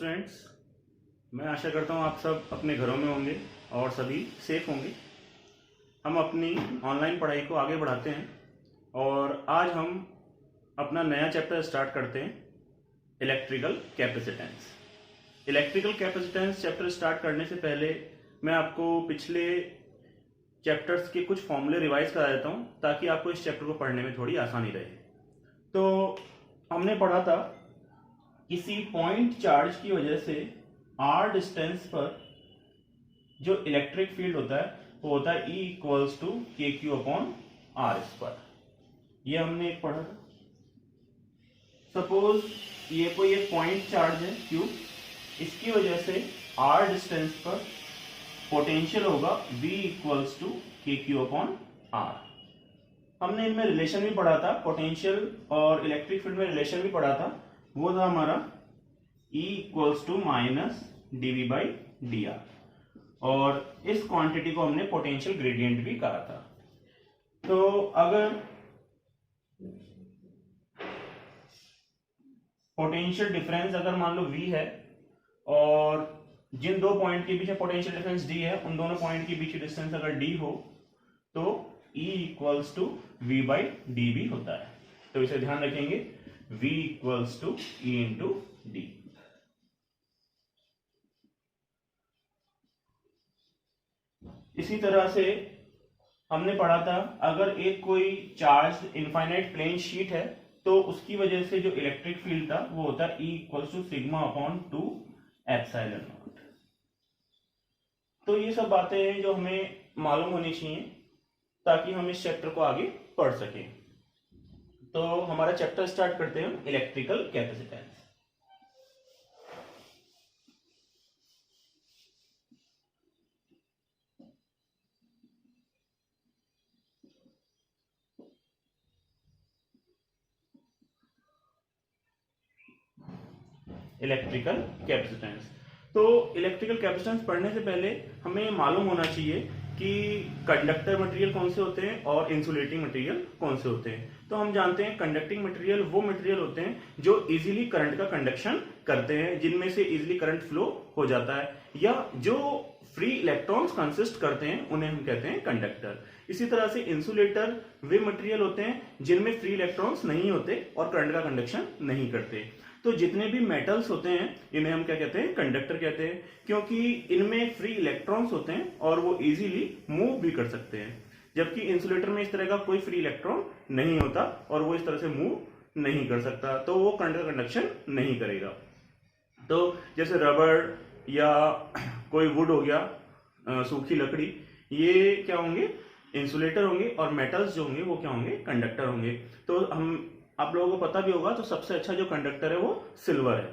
Students, मैं आशा करता हूँ आप सब अपने घरों में होंगे और सभी सेफ होंगे। हम अपनी ऑनलाइन पढ़ाई को आगे बढ़ाते हैं और आज हम अपना नया चैप्टर स्टार्ट करते हैं, electrical capacitance. Electrical capacitance chapter start करने से पहले मैं आपको पिछले चैप्टर्स के कुछ फॉर्मूले रिवाइज करा देता हूँ ताकि आपको इस चैप्टर को पढ़ने में थोड़ी आसानी रहे। तो हमने पढ़ा था किसी पॉइंट चार्ज की वजह से r डिस्टेंस पर जो इलेक्ट्रिक फील्ड होता है वो होता है E इक्वल्स टू के क्यू अपॉन आर स्क्वायर। ये हमने एक पढ़ा था। सपोज ये कोई एक पॉइंट चार्ज है Q, इसकी वजह से r डिस्टेंस पर पोटेंशियल होगा V इक्वल्स टू के क्यू अपॉन आर। हमने इनमें रिलेशन भी पढ़ा था, पोटेंशियल और इलेक्ट्रिक फील्ड में रिलेशन भी पढ़ा था। वो था हमारा E equals to minus dV by D R, और इस क्वांटिटी को हमने पोटेंशियल ग्रेडियंट भी कहा था। तो अगर पोटेंशियल डिफरेंस अगर मान लो V है और जिन दो पॉइंट के बीच में पोटेंशियल डिफरेंस D है, उन दोनों पॉइंट के बीच की डिस्टेंस अगर D हो तो E equals to V by D भी होता है। तो इसे ध्यान रखेंगे, V equals to E into D. इसी तरह से हमने पढ़ा था अगर एक कोई चार्ज इनफाइनाइट प्लेन शीट है तो उसकी वजह से जो इलेक्ट्रिक फील्ड था वो होता है E equals to sigma upon 2 epsilon naught. तो ये सब बातें हैं जो हमें मालूम होनी चाहिए ताकि हम इस चैप्टर को आगे पढ़ सकें। तो हमारा चैप्टर स्टार्ट करते हैं, इलेक्ट्रिकल कैपेसिटेंस। Electrical capacitance. तो इलेक्ट्रिकल कैपेसिटेंस पढ़ने से पहले हमें मालूम होना चाहिए कि कंडक्टर मटेरियल कौन से होते हैं और इंसुलेटिंग मटेरियल कौन से होते हैं। तो हम जानते हैं कंडक्टिंग मटेरियल वो मटेरियल होते हैं जो इजीली करंट का कंडक्शन करते हैं, जिनमें से इजीली करंट फ्लो हो जाता है, या जो फ्री इलेक्ट्रॉन्स कंसिस्ट करते हैं उन्हें हम कहते हैं कंडक्टर। इसी तरह से इंसुलेटर वे मटेरियल होते हैं जिनमें फ्री इलेक्ट्रॉन्स नहीं होते और करंट का कंडक्शन नहीं करते। तो जितने भी मेटल्स होते हैं इन्हें हम क्या कहते हैं, कंडक्टर कहते हैं, क्योंकि इनमें फ्री इलेक्ट्रॉन्स होते हैं और वो इजीली मूव भी कर सकते हैं। जबकि इंसुलेटर में इस तरह का कोई फ्री इलेक्ट्रॉन नहीं होता और वो इस तरह से मूव नहीं कर सकता, तो वो करंट का कंडक्शन नहीं करेगा। तो जैसे रबड़ या कोई वुड हो गया, सूखी लकड़ी, ये क्या होंगे, इंसुलेटर होंगे, और मेटल्स जो होंगे वो क्या होंगे, कंडक्टर होंगे। तो हम आप लोगों को पता भी होगा तो सबसे अच्छा जो कंडक्टर है वो सिल्वर है।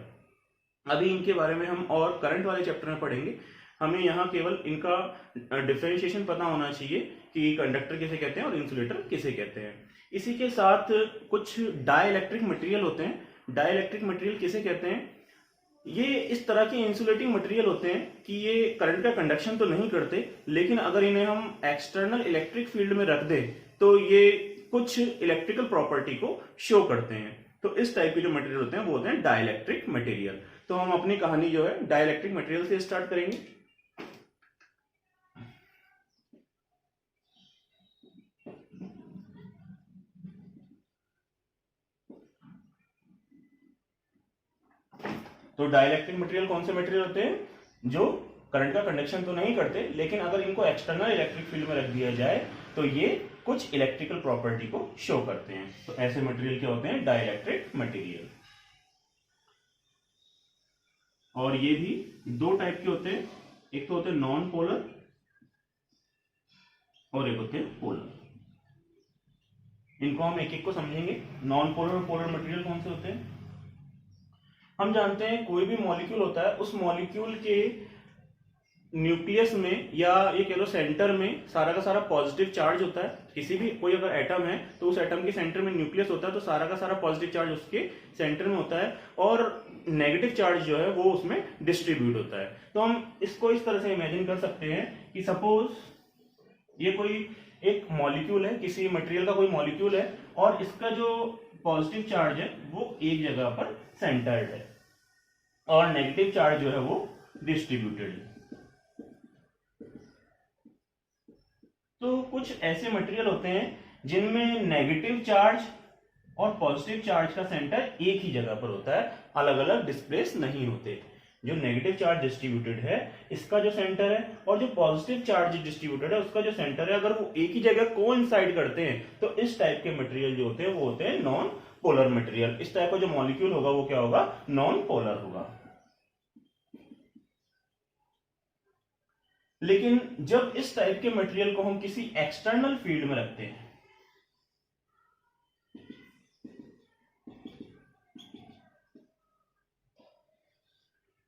अभी इनके बारे में हम और करंट वाले चैप्टर में पढ़ेंगे। हमें यहाँ केवल इनका डिफरेंशिएशन पता होना चाहिए कि कंडक्टर किसे कहते हैं और इंसुलेटर किसे कहते हैं। इसी के साथ कुछ डाइलेक्ट्रिक मटेरियल होते हैं। डाइलेक्ट्रिक मटेरियल किसे कहते हैं, ये इस तरह के इंसुलेटिंग मटेरियल होते हैं कि ये करंट का कंडक्शन तो नहीं करते, लेकिन अगर इन्हें हम एक्सटर्नल इलेक्ट्रिक फील्ड में रख दें तो ये कुछ इलेक्ट्रिकल प्रॉपर्टी को शो करते हैं। तो इस टाइप के जो मटेरियल होते हैं वो होते हैं डाइलेक्ट्रिक मटेरियल। तो हम अपनी कहानी जो है डाइलेक्ट्रिक मटेरियल से स्टार्ट करेंगे। तो डाइलेक्ट्रिक मटेरियल कौन से मटेरियल होते हैं, जो करंट का कंडक्शन तो नहीं करते, लेकिन अगर इनको एक्सटर्नल इलेक्ट्रिक फील्ड में रख दिया जाए तो ये कुछ इलेक्ट्रिकल प्रॉपर्टी को शो करते हैं। तो ऐसे मटेरियल क्या होते हैं, डाइलेक्ट्रिक मटेरियल। और ये भी दो टाइप के होते हैं, एक तो होते हैं नॉन पोलर और एक होते हैं पोलर। इनको हम एक एक को समझेंगे। नॉन पोलर और पोलर मटेरियल कौन से होते हैं, हम जानते हैं कोई भी मॉलिक्यूल होता है, उस मॉलिक्यूल के न्यूक्लियस में या ये कह लो सेंटर में सारा का सारा पॉजिटिव चार्ज होता है। किसी भी कोई अगर एटम है तो उस एटम के सेंटर में न्यूक्लियस होता है, तो सारा का सारा पॉजिटिव चार्ज उसके सेंटर में होता है और नेगेटिव चार्ज जो है वो उसमें डिस्ट्रीब्यूट होता है। तो हम इसको इस तरह से इमेजिन कर सकते हैं कि सपोज ये कोई एक मॉलिक्यूल है, किसी मटेरियल का कोई मॉलिक्यूल है, और इसका जो पॉजिटिव चार्ज है वो एक जगह पर सेंटर्ड है। और नेगेटिव चार्ज जो है वो डिस्ट्रीब्यूटेड है। तो कुछ ऐसे मटेरियल होते हैं जिनमें नेगेटिव चार्ज और पॉजिटिव चार्ज का सेंटर एक ही जगह पर होता है, अलग अलग डिस्प्लेस नहीं होते। जो नेगेटिव चार्ज डिस्ट्रीब्यूटेड है इसका जो सेंटर है और जो पॉजिटिव चार्ज डिस्ट्रीब्यूटेड है उसका जो सेंटर है, अगर वो एक ही जगह कोइंसाइड करते हैं तो इस टाइप के मटेरियल जो होते हैं वो होते हैं नॉन पोलर मटेरियल। इस टाइप का जो मॉलिक्यूल होगा वो क्या होगा, नॉन पोलर होगा। लेकिन जब इस टाइप के मटेरियल को हम किसी एक्सटर्नल फील्ड में रखते हैं,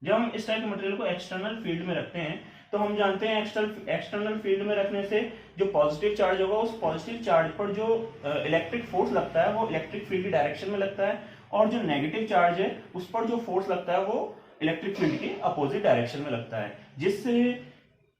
जब हम इस टाइप के मटेरियल को एक्सटर्नल फील्ड में रखते हैं तो हम जानते हैं एक्सटर्नल फील्ड में रखने से जो पॉजिटिव चार्ज होगा उस पॉजिटिव चार्ज पर जो इलेक्ट्रिक फोर्स लगता है वो इलेक्ट्रिक फील्ड की डायरेक्शन में लगता है, और जो नेगेटिव चार्ज है उस पर जो फोर्स लगता है वो इलेक्ट्रिक फील्ड की अपोजिट डायरेक्शन में लगता है, जिससे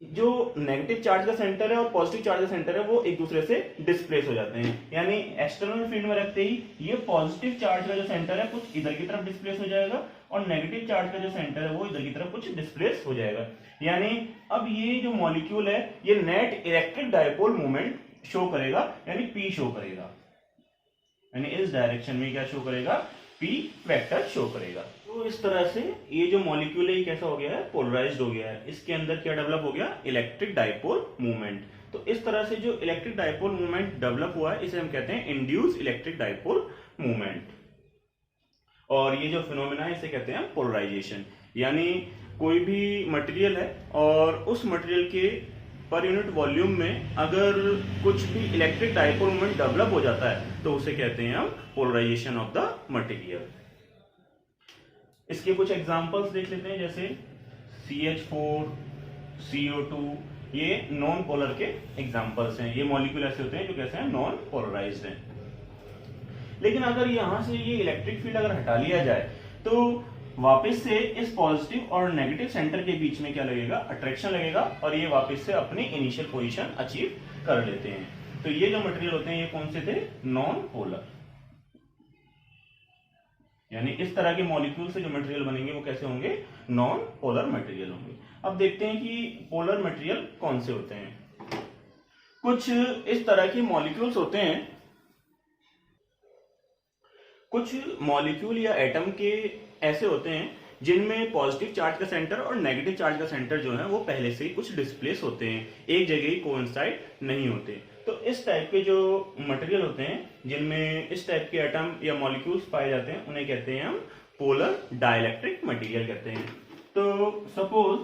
जो नेगेटिव चार्ज का सेंटर है और पॉजिटिव चार्ज का सेंटर है वो एक दूसरे से डिस्प्लेस हो जाते हैं। यानी एक्सटर्नल फील्ड में रखते ही ये पॉजिटिव चार्ज का जो सेंटर है कुछ इधर की तरफ डिस्प्लेस हो जाएगा और नेगेटिव चार्ज का जो सेंटर है वो इधर की तरफ कुछ डिस्प्लेस हो जाएगा। यानी अब ये जो मॉलिक्यूल है ये net electric dipole movement show करेगा, यानी पी शो करेगा, यानी इस डायरेक्शन में क्या शो करेगा, पी वेक्टर शो करेगा। तो इस तरह से ये जो मॉलिक्यूल है ये कैसा हो गया है, पोलराइज्ड हो गया है। इसके अंदर क्या डेवलप हो गया, इलेक्ट्रिक डायपोल मूवमेंट। तो इस तरह से जो इलेक्ट्रिक डायपोल मूवमेंट डेवलप हुआ है इसे हम कहते हैं इंड्यूस इलेक्ट्रिक डायपोल मूवमेंट। और ये जो फिनोमेना है इसे कहते हैं पोलराइजेशन। यानी कोई भी मटेरियल है और उस मटेरियल के पर यूनिट वॉल्यूम में अगर कुछ भी इलेक्ट्रिक डायपोल मूवमेंट डेवलप हो जाता है तो उसे कहते हैं हम पोलराइजेशन ऑफ द मटेरियल। इसके कुछ एग्जांपल्स देख लेते हैं, जैसे CH4, CO2, ये नॉन पोलर के एग्जांपल्स हैं। ये मॉलिक्यूल ऐसे होते हैं जो कैसे हैं, नॉन पोलराइज्ड हैं। लेकिन अगर यहां से ये इलेक्ट्रिक फील्ड अगर हटा लिया जाए तो वापस से इस पॉजिटिव और नेगेटिव सेंटर के बीच में क्या लगेगा, अट्रैक्शन लगेगा, और ये वापस से अपनी इनिशियल पोजीशन अचीव कर लेते हैं। तो ये जो मटेरियल होते हैं ये कौन से थे, नॉन पोलर। यानी इस तरह के मॉलिक्यूल से जो मटेरियल बनेंगे वो कैसे होंगे, नॉन पोलर मटेरियल होंगे। अब देखते हैं कि पोलर मटेरियल कौन से होते हैं। कुछ इस तरह के मॉलिक्यूल्स होते हैं, कुछ मॉलिक्यूल या एटम के ऐसे होते हैं जिनमें पॉजिटिव चार्ज का सेंटर और नेगेटिव चार्ज का सेंटर जो है वो पहले से ही कुछ डिस्प्लेस होते हैं, एक जगह ही कोइंसाइड नहीं होते। तो इस टाइप के जो मटेरियल होते हैं जिनमें इस टाइप के एटम या मॉलिक्यूल्स पाए जाते हैं उन्हें कहते हैं हम पोलर डाइलेक्ट्रिक मटेरियल कहते हैं। तो सपोज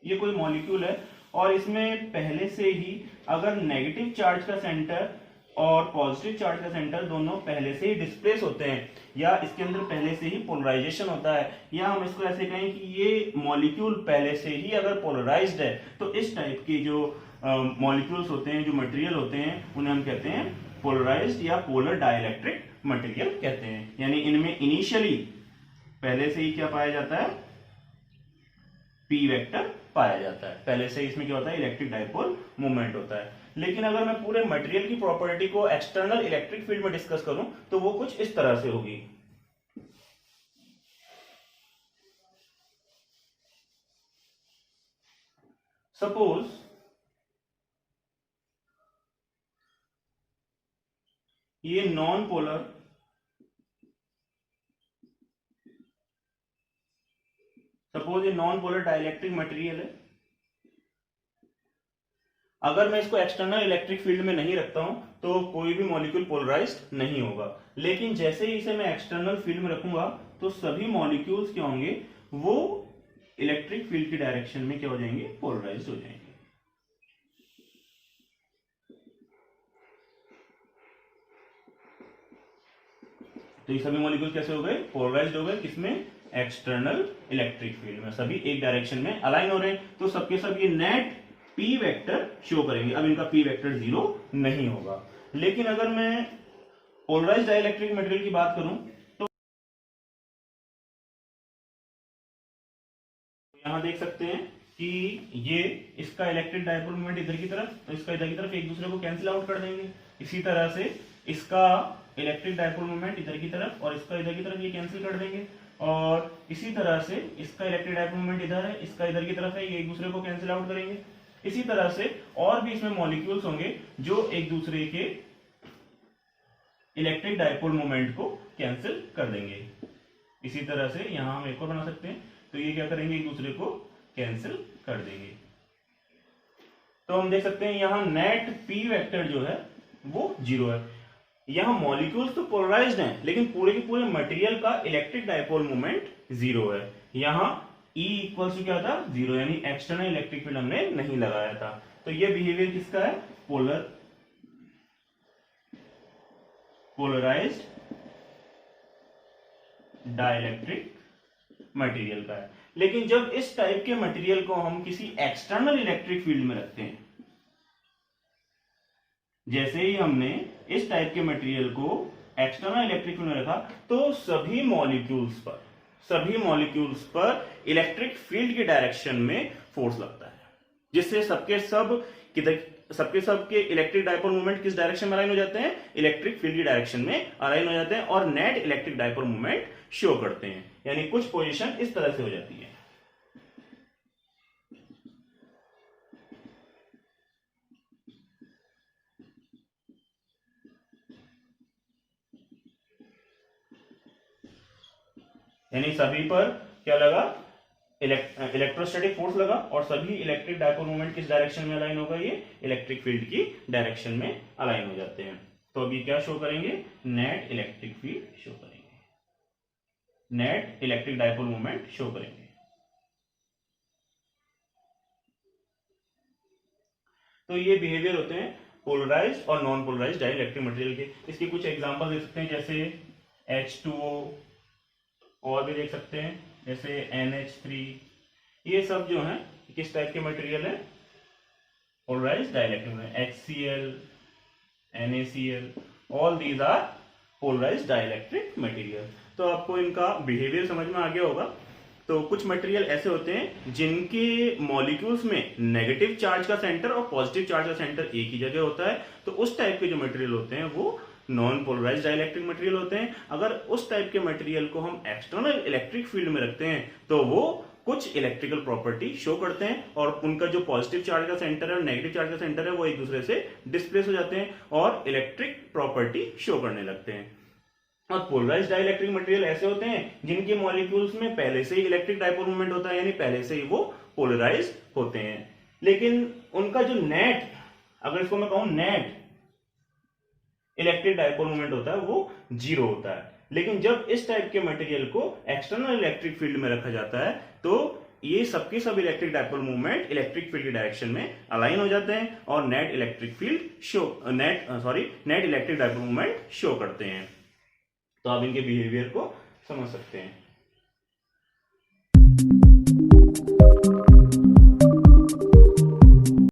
ये कोई मॉलिक्यूल है और इसमें पहले से ही अगर नेगेटिव चार्ज का सेंटर और पॉजिटिव चार्ज का सेंटर दोनों पहले से ही डिस्प्लेस होते हैं, या इसके अंदर पहले से ही पोलराइजेशन होता है, या हम इसको ऐसे कहें कि ये मॉलिक्यूल पहले से ही अगर पोलराइज्ड है, तो इस टाइप के जो मॉलिक्यूल्स होते हैं, जो मटेरियल होते हैं, उन्हें हम कहते हैं पोलराइज्ड या पोलर डाइलेक्ट्रिक मटेरियल कहते हैं। यानी इनमें इनिशियली पहले से ही क्या पाया जाता है, पी वेक्टर पाया जाता है, पहले से इसमें क्या होता है, इलेक्ट्रिक डायपोल मूवमेंट होता है। लेकिन अगर मैं पूरे मटेरियल की प्रॉपर्टी को एक्सटर्नल इलेक्ट्रिक फील्ड में डिस्कस करूं तो वो कुछ इस तरह से होगी। सपोज ये नॉन पोलर डाइलेक्ट्रिक मटेरियल है। अगर मैं इसको एक्सटर्नल इलेक्ट्रिक फील्ड में नहीं रखता हूं तो कोई भी मॉलिक्यूल पोलराइज्ड नहीं होगा। लेकिन जैसे ही इसे मैं एक्सटर्नल फील्ड में रखूंगा तो सभी मॉलिक्यूल्स क्या होंगे, वो इलेक्ट्रिक फील्ड की डायरेक्शन में क्या हो जाएंगे, पोलराइज्ड हो जाएंगे। तो ये सभी मॉलिक्यूल्स कैसे हो गए, पोलराइज्ड हो गए, किसमें, एक्सटर्नल इलेक्ट्रिक फील्ड में, सभी एक डायरेक्शन में अलाइन हो रहे हैं। तो सबके सब ये नेट पी वेक्टर शो करेंगे। अब इनका पी वेक्टर 0 नहीं होगा। लेकिन अगर मैं पोलराइज्ड डाइलेक्ट्रिक मटेरियल की बात करूं तो यहां देख सकते हैं कि ये इसका इलेक्ट्रिक डायपोल मोमेंट इधर की तरफ, तो इसका इधर की तरफ एक दूसरे को कैंसिल आउट कर देंगे। इसी तरह से इसका इलेक्ट्रिक डायपोल मोमेंट इधर की तरफ और इसका इधर की तरफ ये कैंसिल कर देंगे। और इसी तरह से इसका इलेक्ट्रिक डाइपोल मोमेंट इधर है, इसका इधर की तरफ है, ये एक दूसरे को कैंसिल आउट करेंगे। इसी तरह से और भी इसमें मॉलिक्यूल्स होंगे जो एक दूसरे के इलेक्ट्रिक डाइपोल मोमेंट को कैंसिल कर देंगे। इसी तरह से यहां हम एक और बना सकते हैं, तो ये क्या करेंगे, एक दूसरे को कैंसिल कर देंगे। तो हम देख सकते हैं यहां नेट पी वेक्टर जो है वो 0 है। यहां मॉलिक्यूल्स तो पोलराइज्ड हैं, लेकिन पूरे के पूरे मटेरियल का इलेक्ट्रिक डाइपोल मोमेंट 0 है। यहां E इक्वल्स टू क्या था, 0, यानी एक्सटर्नल इलेक्ट्रिक फील्ड हमने नहीं लगाया था। तो ये बिहेवियर किसका है, पोलराइज्ड डाइलेक्ट्रिक मटेरियल का है। लेकिन जब इस टाइप के मटेरियल को हम किसी एक्सटर्नल इलेक्ट्रिक फील्ड में रखते हैं, जैसे ही हमने इस टाइप के मटेरियल को एक्सटर्नल इलेक्ट्रिक फील्ड में रखा, तो सभी मॉलिक्यूल्स पर इलेक्ट्रिक फील्ड की डायरेक्शन में फोर्स लगता है, जिससे सबके सब के इलेक्ट्रिक डाइपोल मोमेंट किस डायरेक्शन में अलाइन हो जाते हैं, इलेक्ट्रिक फील्ड की डायरेक्शन में अलाइन हो जाते हैं और net electric dipole moment show करते हैं। यानी कुछ पोजीशन इस तरह से हो जाती है। यानी सभी पर क्या लगा, इलेक्ट्रोस्टैटिक फोर्स लगा और सभी इलेक्ट्रिक डाइपोल मोमेंट किस डायरेक्शन में अलाइन होगा, ये इलेक्ट्रिक फील्ड की डायरेक्शन में अलाइन हो जाते हैं। तो अभी क्या शो करेंगे, नेट इलेक्ट्रिक फील्ड शो करेंगे, net electric dipole moment show करेंगे। तो ये बिहेवियर होते हैं पोलराइज्ड और नॉन पोलराइज्ड डाइलेक्ट्रिक मटेरियल के। इसके कुछ एग्जांपल देख सकते हैं, जैसे H2O, और भी देख सकते हैं जैसे NH3। ये सब जो है किस टाइप के मटेरियल है, polarised dielectric material. HCl, NaCl, all these are polarised dielectric material. तो आपको इनका बिहेवियर समझ में आ गया होगा। तो कुछ मटेरियल ऐसे होते हैं जिनके मॉलिक्यूल्स में नेगेटिव चार्ज का सेंटर और पॉजिटिव चार्ज का सेंटर एक ही जगह होता है, तो उस टाइप के जो मटेरियल होते हैं वो नॉन पोलराइज्ड डाइलेक्ट्रिक मटेरियल होते हैं। अगर उस टाइप के मटेरियल को हम एक्सटर्नल इलेक्ट्रिक फील्ड में रखते हैं तो वो कुछ इलेक्ट्रिकल प्रॉपर्टी शो करते हैं और उनका जो पॉजिटिव चार्ज का सेंटर है और नेगेटिव चार्ज का सेंटर है वो एक दूसरे से डिस्प्लेस हो जाते हैं और इलेक्ट्रिक प्रॉपर्टी शो करने लगते हैं। और पोलराइज्ड डाइलेक्ट्रिक मटेरियल ऐसे होते हैं जिनके मॉलिक्यूल्स में पहले से ही इलेक्ट्रिक डाइपोल मोमेंट होता है, यानी पहले से ही वो पोलराइज्ड होते हैं, लेकिन उनका जो नेट, अगर इसको मैं कहूं नेट इलेक्ट्रिक डाइपोल मोमेंट होता है वो 0 होता है। लेकिन जब इस टाइप के मटेरियल को एक्सटर्नल इलेक्ट्रिक फील्ड में रखा जाता है तो ये सबके सब electric dipole movement electric field की डायरेक्शन में अलाइन हो जाते हैं और net electric dipole movement show करते हैं। तो आप इनके बिहेवियर को समझ सकते हैं।